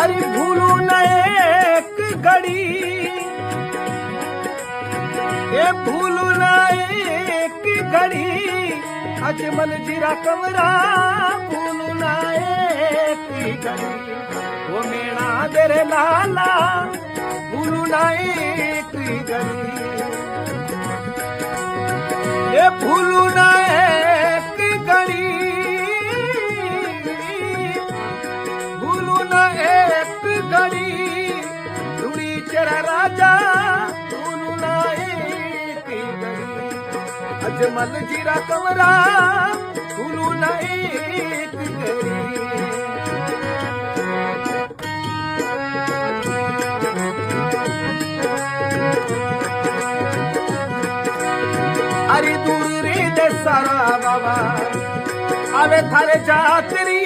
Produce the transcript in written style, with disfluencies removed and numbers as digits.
अरे भूलू न एक घड़ी, ये भूलू न एक घड़ी, अजमल जीरा कमरा भूलू न एक घड़ी, वो मेरा तेरे लाला भूलू न एक घड़ी, ये भूलू न एक घड़ी, भूलू न एक घड़ी, रुड़ी चरा राजा भूलू न एक घड़ी, अजमल जीरा कमरा भूलू न एक घड़ी। अरे दूर रे दे सारा बाबा आवे थारे जातरी,